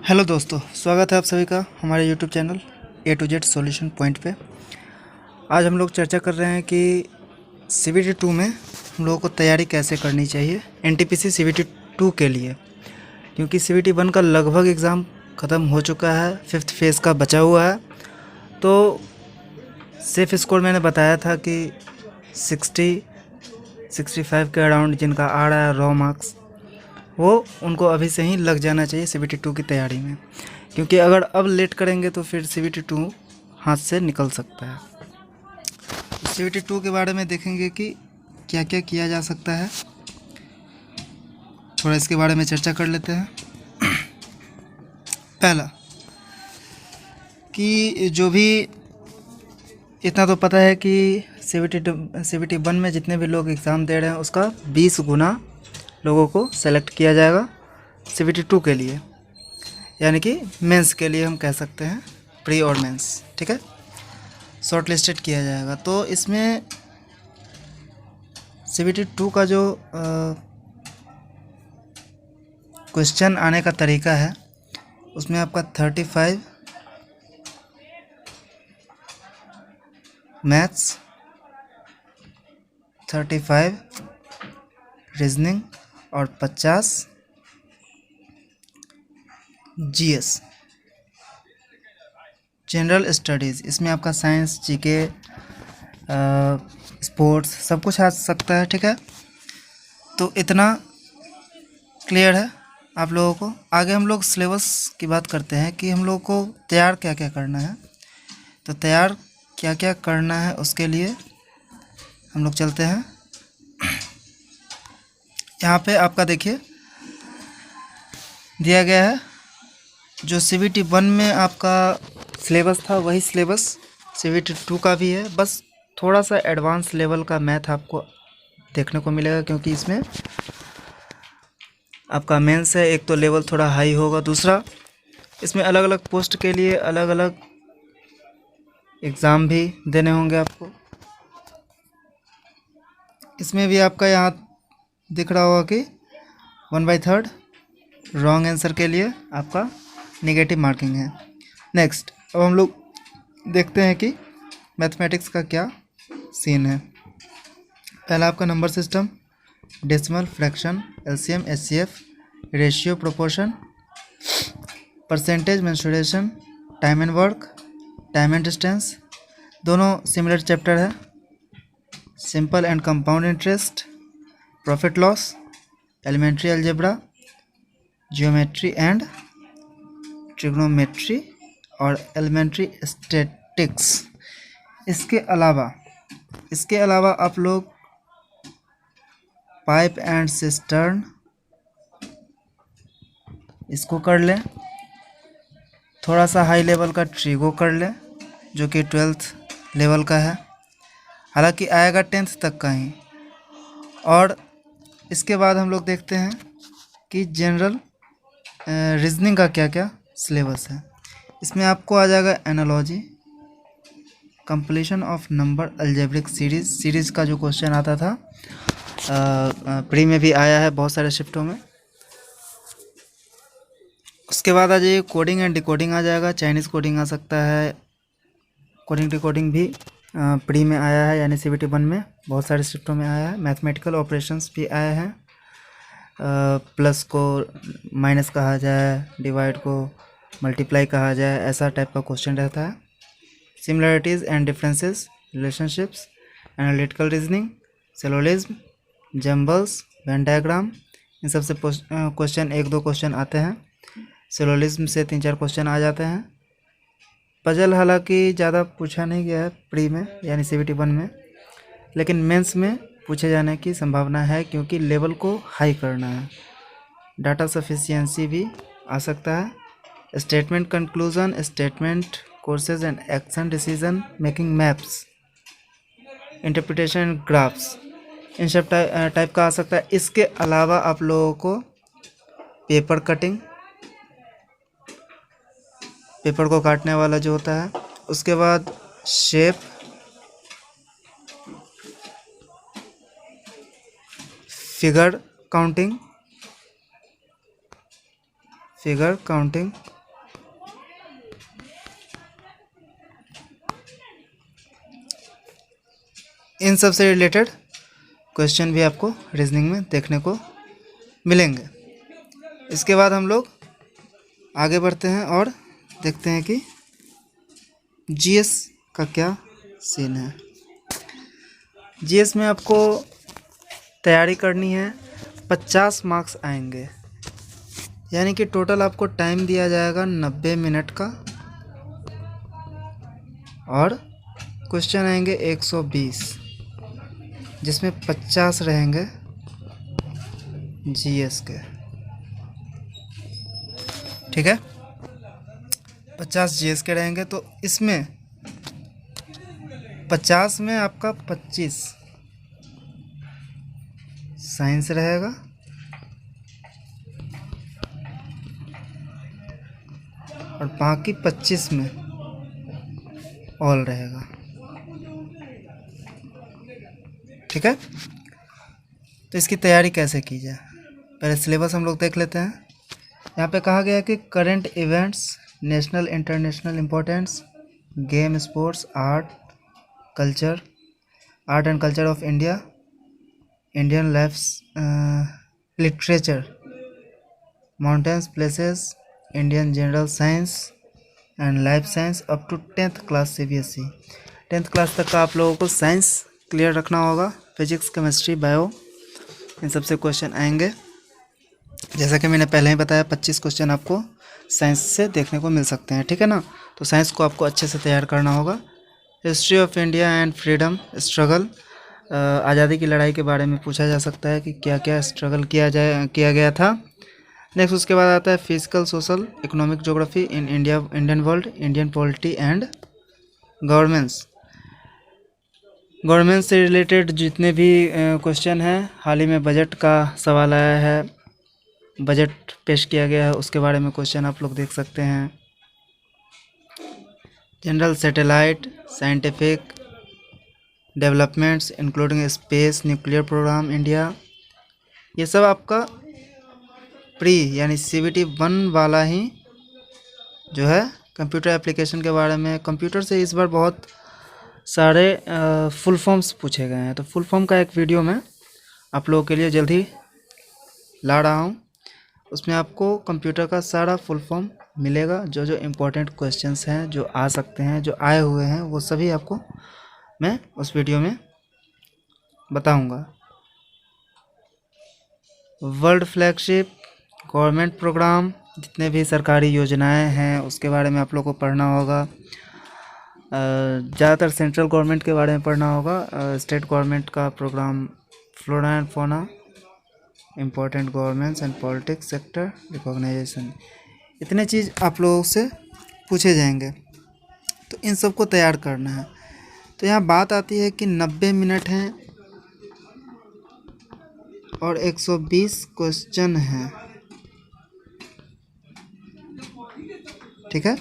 Hello दोस्तों, स्वागत है आप सभी का हमारे YouTube channel A to Z solution point पे। आज हम लोग चर्चा कर रहे हैं कि सीबीटी 2 में हम लोगों को तैयारी कैसे करनी चाहिए एनटीपीसी सीबीटी 2 के लिए, क्योंकि सीबीटी 1 का लगभग एग्ज़ाम ख़त्म हो चुका है, 5th फेज़ का बचा हुआ है। तो सेफ स्कोर मैंने बताया था कि 60-65 के अराउंड जिनका आ रहा है रॉ मार्क्स, वो उनको अभी से ही लग जाना चाहिए सीबीटी 2 की तैयारी में, क्योंकि अगर अब लेट करेंगे तो फिर सीबीटी 2 हाथ से निकल सकता है। सीबीटी 2 के बारे में देखेंगे कि क्या क्या किया जा सकता है, थोड़ा इसके बारे में चर्चा कर लेते हैं। पहला कि जो भी इतना तो पता है कि सीबीटी 1 में जितने भी लोग एग्ज़ाम दे रहे हैं उसका 20 गुना लोगों को सेलेक्ट किया जाएगा सीबीटी 2 के लिए, यानी कि मेंस के लिए हम कह सकते हैं, प्री और मेंस, ठीक है, शॉर्ट लिस्टेड किया जाएगा। तो इसमें सीबीटी 2 का जो क्वेश्चन आने का तरीका है, उसमें आपका 35 मैथ्स, 35 रीजनिंग और 50 जीएस जनरल स्टडीज़। इसमें आपका साइंस, जीके, स्पोर्ट्स सब कुछ आ सकता है, ठीक है। तो इतना क्लियर है आप लोगों को। आगे हम लोग सिलेबस की बात करते हैं कि हम लोगों को तैयार क्या क्या करना है। तो तैयार क्या क्या करना है उसके लिए हम लोग चलते हैं। यहाँ पे आपका देखिए दिया गया है, जो सीबीटी 1 में आपका सिलेबस था वही सिलेबस सीबीटी 2 का भी है, बस थोड़ा सा एडवांस लेवल का मैथ आपको देखने को मिलेगा, क्योंकि इसमें आपका मेंस है, एक तो लेवल थोड़ा हाई होगा, दूसरा इसमें अलग अलग पोस्ट के लिए अलग अलग एग्ज़ाम भी देने होंगे आपको। इसमें भी आपका यहाँ दिख रहा होगा कि 1/3 रॉन्ग आंसर के लिए आपका नेगेटिव मार्किंग है। नेक्स्ट, अब हम लोग देखते हैं कि मैथमेटिक्स का क्या सीन है। पहला आपका number system, decimal, fraction, LCM, HCF, ratio, proportion, percentage, mensuration, time and work, time and distance, दोनों सिमिलर चैप्टर है। Simple and compound interest, profit loss, elementary algebra, geometry and trigonometry और elementary statistics. इसके अलावा आप लोग pipe and cistern इसको कर लें, थोड़ा सा हाई लेवल का ट्रिगो कर लें जो कि 12th लेवल का है, हालांकि आएगा 10th तक का ही। और इसके बाद हम लोग देखते हैं कि जनरल रीजनिंग का क्या क्या सिलेबस है। इसमें आपको आ जाएगा analogy, completion of number, algebraic series का जो क्वेश्चन आता था प्री में भी आया है बहुत सारे शिफ्टों में। उसके बाद आ जाइए कोडिंग एंड डिकोडिंग आ जाएगा, चाइनीज़ कोडिंग आ सकता है, कोडिंग डिकोडिंग भी प्री में आया है, यानी सीबीटी 1 में बहुत सारे शिफ्टों में आया है। मैथमेटिकल ऑपरेशंस भी आए हैं, प्लस को माइनस कहा जाए, डिवाइड को मल्टीप्लाई कहा जाए, ऐसा टाइप का क्वेश्चन रहता है। Similarities and differences, relationships, analytical reasoning, syllogism, jumbles, Venn diagram, इन सब से क्वेश्चन 1-2 क्वेश्चन आते हैं। सिलोजिज्म से 3-4 क्वेश्चन आ जाते हैं। पजल हालांकि ज़्यादा पूछा नहीं गया है प्री में यानी सीबीटी 1 में, लेकिन मेंस में पूछे जाने की संभावना है, क्योंकि लेवल को हाई करना है। डाटा सफिशिएंसी भी आ सकता है। Statement conclusion, statement courses and action, decision making, maps, interpretation and graphs, इन सब टाइप का आ सकता है। इसके अलावा आप लोगों को पेपर कटिंग, पेपर को काटने वाला जो होता है, उसके बाद शेप, फिगर काउंटिंग, इन सब से रिलेटेड क्वेश्चन भी आपको रीजनिंग में देखने को मिलेंगे। इसके बाद हम लोग आगे बढ़ते हैं और देखते हैं कि जीएस का क्या सीन है। जीएस में आपको तैयारी करनी है, 50 मार्क्स आएंगे, यानी कि टोटल आपको टाइम दिया जाएगा 90 मिनट का, और क्वेश्चन आएंगे 120, जिसमें 50 रहेंगे जीएस के। ठीक है, 50 जीएस के रहेंगे, तो इसमें 50 में आपका 25 साइंस रहेगा, और बाकी 25 में ऑल रहेगा। ठीक है, तो इसकी तैयारी कैसे की जाए, पहले सिलेबस हम लोग देख लेते हैं। यहाँ पे कहा गया है कि current events, national international importance, game, sports, art and culture of India, Indian literature, mountains places, Indian general science and life science up to 10th class CBSE। 10th class तक का आप लोगों को साइंस क्लियर रखना होगा। Physics, chemistry, bio, इन सब से question आएंगे। जैसा कि मैंने पहले ही बताया, 25 क्वेश्चन आपको साइंस से देखने को मिल सकते हैं। ठीक है ना, तो साइंस को आपको अच्छे से तैयार करना होगा। History of India and freedom struggle, आज़ादी की लड़ाई के बारे में पूछा जा सकता है कि क्या क्या स्ट्रगल किया गया था। नेक्स्ट उसके बाद आता है physical, social, economic, geography in Indian world, Indian polity and governance. Government से रिलेटेड जितने भी क्वेश्चन हैं, हाल ही में बजट का सवाल आया है, बजट पेश किया गया है, उसके बारे में क्वेश्चन आप लोग देख सकते हैं। General satellite, scientific developments including space, nuclear program India, ये सब आपका प्री यानी CBT 1 वाला ही जो है कंप्यूटर एप्लीकेशन के बारे में। कंप्यूटर से इस बार बहुत सारे फुल फॉर्म्स पूछे गए हैं, तो फुल फॉर्म का एक वीडियो मैं आप लोगों के लिए जल्द ही ला रहा हूँ। उसमें आपको कंप्यूटर का सारा फुल फॉर्म मिलेगा, जो जो इम्पोर्टेंट क्वेश्चंस हैं, जो आ सकते हैं, जो आए हुए हैं, वो सभी आपको मैं उस वीडियो में बताऊंगा। वर्ल्ड फ्लैगशिप, गवर्नमेंट प्रोग्राम, जितने भी सरकारी योजनाएं हैं उसके बारे में आप लोग को पढ़ना होगा। ज़्यादातर सेंट्रल गवर्नमेंट के बारे में पढ़ना होगा। स्टेट गवर्नमेंट का program, flora and fauna, important governments and politics sector recognisation, इतने चीज़ आप लोगों से पूछे जाएंगे, तो इन सब को तैयार करना है। तो यहाँ बात आती है कि 90 मिनट हैं और 120 क्वेश्चन हैं। ठीक है,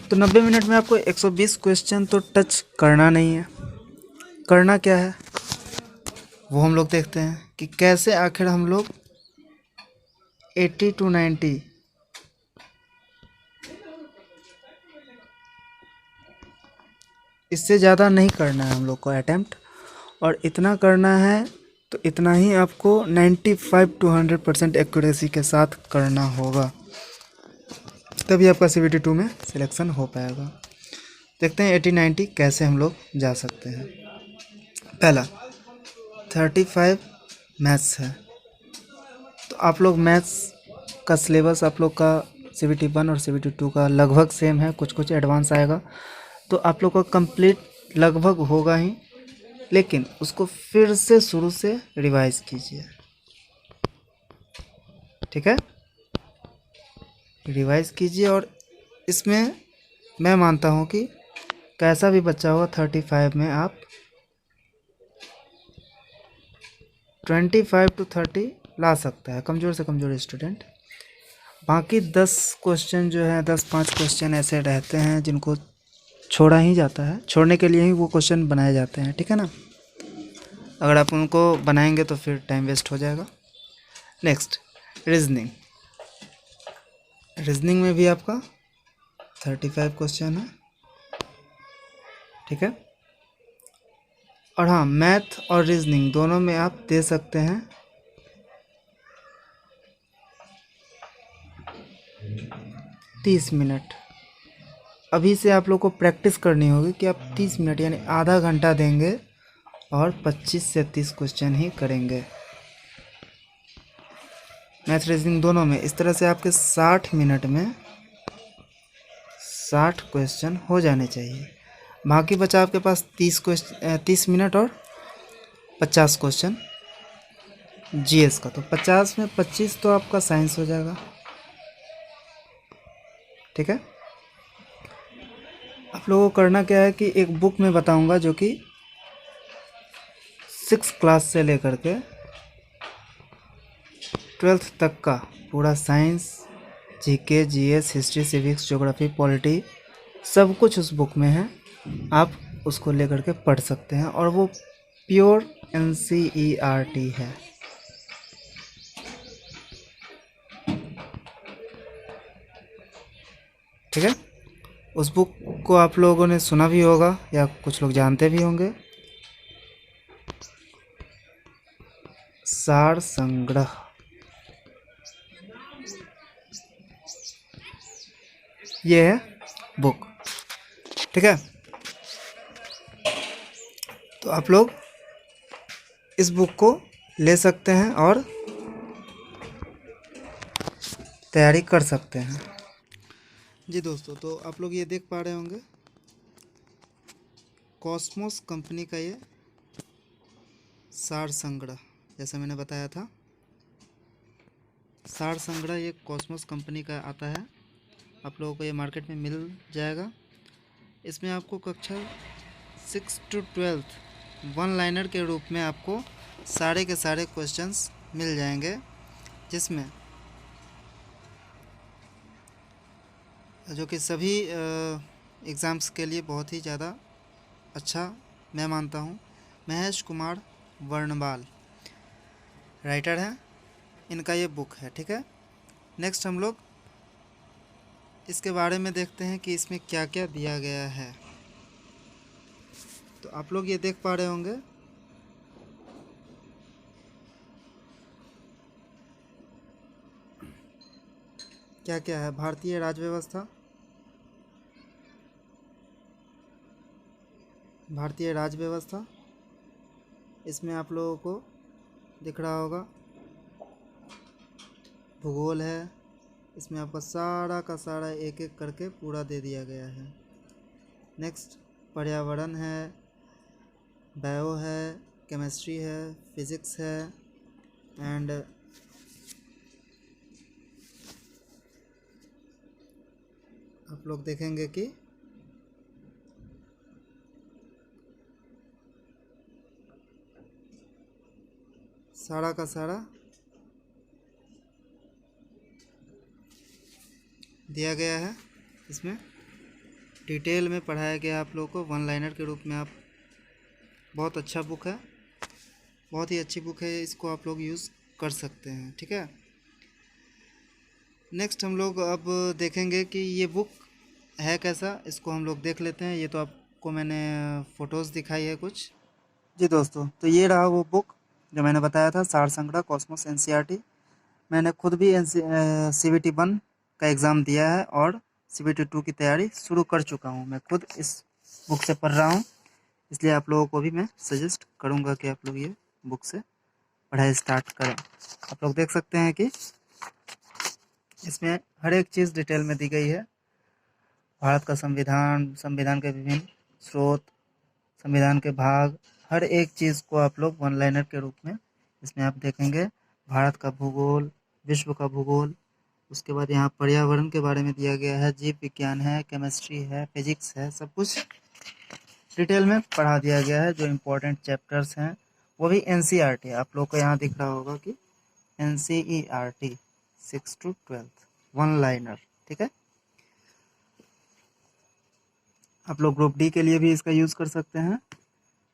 तो 90 मिनट में आपको 120 क्वेश्चन तो टच करना नहीं है। करना क्या है वो हम लोग देखते हैं कि कैसे आखिर हम लोग 80 to 90 इससे ज़्यादा नहीं करना है हम लोग को अटैम्प्ट, और इतना करना है तो इतना ही आपको 95 to 100% एक्यूरेसी के साथ करना होगा, तभी आपका CBT 2 में सिलेक्शन हो पाएगा। देखते हैं 80-90 कैसे हम लोग जा सकते हैं। पहला 35 मैथ्स है, तो आप लोग मैथ्स का सिलेबस आप लोग का CBT 1 और CBT 2 का लगभग सेम है, कुछ कुछ एडवांस आएगा, तो आप लोग का कंप्लीट लगभग होगा ही, लेकिन उसको फिर से शुरू से रिवाइज कीजिए। ठीक है, रिवाइज कीजिए, और इसमें मैं मानता हूँ कि कैसा भी बच्चा हो 35 में आप 25 to 30 ला सकता है, कमज़ोर से कमज़ोर स्टूडेंट। बाकी 10 क्वेश्चन जो है, 10-5 क्वेश्चन ऐसे रहते हैं जिनको छोड़ा ही जाता है, छोड़ने के लिए ही वो क्वेश्चन बनाए जाते हैं। ठीक है ना, अगर आप उनको बनाएंगे तो फिर टाइम वेस्ट हो जाएगा। नेक्स्ट रीजनिंग, रीजनिंग में भी आपका 35 क्वेश्चन है। ठीक है, और हाँ, मैथ और रीजनिंग दोनों में आप दे सकते हैं 30 मिनट। अभी से आप लोग को प्रैक्टिस करनी होगी कि आप 30 मिनट यानी आधा घंटा देंगे और 25 से 30 क्वेश्चन ही करेंगे मैथ रीजनिंग दोनों में। इस तरह से आपके 60 मिनट में 60 क्वेश्चन हो जाने चाहिए। बाकी बचा आपके पास 30 मिनट और 50 क्वेश्चन जीएस का। तो 50 में 25 तो आपका साइंस हो जाएगा। ठीक है, आप लोगों को करना क्या है कि एक बुक में बताऊंगा जो कि 6 क्लास से लेकर के 12th तक का पूरा science, GK, GS, history, civics, geography, polity सब कुछ उस बुक में है। आप उसको लेकर के पढ़ सकते हैं और वो प्योर एनसीईआरटी है। ठीक है, उस बुक को आप लोगों ने सुना भी होगा या कुछ लोग जानते भी होंगे। सार संग्रह, ये है बुक। ठीक है, तो आप लोग इस बुक को ले सकते हैं और तैयारी कर सकते हैं। जी दोस्तों, तो आप लोग ये देख पा रहे होंगे कॉस्मोस कंपनी का ये सार संग्रह, जैसा मैंने बताया था सार संग्रह ये कॉस्मोस कंपनी का आता है। आप लोगों को ये मार्केट में मिल जाएगा। इसमें आपको कक्षा 6 to 12 वन लाइनर के रूप में आपको सारे के सारे क्वेश्चंस मिल जाएंगे, जिसमें जो कि सभी एग्ज़ाम्स के लिए बहुत ही ज़्यादा अच्छा मैं मानता हूँ। महेश कुमार वर्णवाल राइटर हैं, इनका ये बुक है। ठीक है, नेक्स्ट हम लोग इसके बारे में देखते हैं कि इसमें क्या क्या दिया गया है। तो आप लोग ये देख पा रहे होंगे क्या क्या है। भारतीय राज्य व्यवस्था, भारतीय राज्य व्यवस्था, इसमें आप लोगों को दिख रहा होगा। भूगोल है, इसमें आपका सारा का सारा एक एक करके पूरा दे दिया गया है। नेक्स्ट पर्यावरण है, बायो है, केमिस्ट्री है, फिज़िक्स है एंड आप लोग देखेंगे कि सारा का सारा दिया गया है। इसमें डिटेल में पढ़ाया गया आप लोगों को वन लाइनर के रूप में। आप बहुत अच्छा बुक है, बहुत ही अच्छी बुक है, इसको आप लोग यूज़ कर सकते हैं। ठीक है, नेक्स्ट हम लोग अब देखेंगे कि ये बुक है कैसा, इसको हम लोग देख लेते हैं। ये तो आपको मैंने फ़ोटोज़ दिखाई है कुछ। जी दोस्तों, तो ये रहा वो बुक जो मैंने बताया था, सार संग्रह कॉस्मोस एनसीईआरटी। मैंने खुद भी CBT 1 का एग्ज़ाम दिया है और CBT 2 की तैयारी शुरू कर चुका हूँ। मैं खुद इस बुक से पढ़ रहा हूँ, इसलिए आप लोगों को भी मैं सजेस्ट करूँगा कि आप लोग ये बुक से पढ़ाई स्टार्ट करें। आप लोग देख सकते हैं कि इसमें हर एक चीज़ डिटेल में दी गई है। भारत का संविधान, संविधान के विभिन्न स्रोत, संविधान के भाग, हर एक चीज़ को आप लोग वन लाइनर के रूप में इसमें आप देखेंगे। भारत का भूगोल, विश्व का भूगोल, उसके बाद यहाँ पर्यावरण के बारे में दिया गया है, जीव विज्ञान है, केमिस्ट्री है, फिजिक्स है, सब कुछ डिटेल में पढ़ा दिया गया है। जो इम्पोर्टेंट चैप्टर्स हैं वो भी एनसीईआरटी, आप लोग को यहाँ दिख रहा होगा कि एनसीईआरटी 6 to 12 वन लाइनर। ठीक है, आप लोग ग्रुप डी के लिए भी इसका यूज़ कर सकते हैं।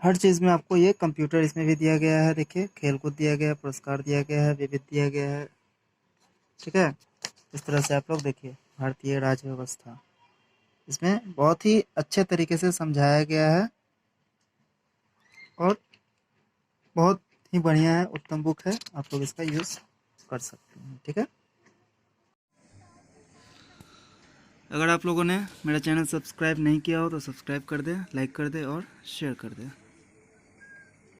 हर चीज़ में आपको ये कंप्यूटर इसमें भी दिया गया है। देखिए, खेलकूद दिया गया है, पुरस्कार दिया गया है, विविध दिया गया है। ठीक है, इस तरह से आप लोग देखिए भारतीय राज्य व्यवस्था, इसमें बहुत ही अच्छे तरीके से समझाया गया है और बहुत ही बढ़िया है, उत्तम बुक है, आप लोग इसका यूज़ कर सकते हैं। ठीक है, अगर आप लोगों ने मेरा चैनल सब्सक्राइब नहीं किया हो तो सब्सक्राइब कर दें, लाइक कर दें और शेयर कर दें।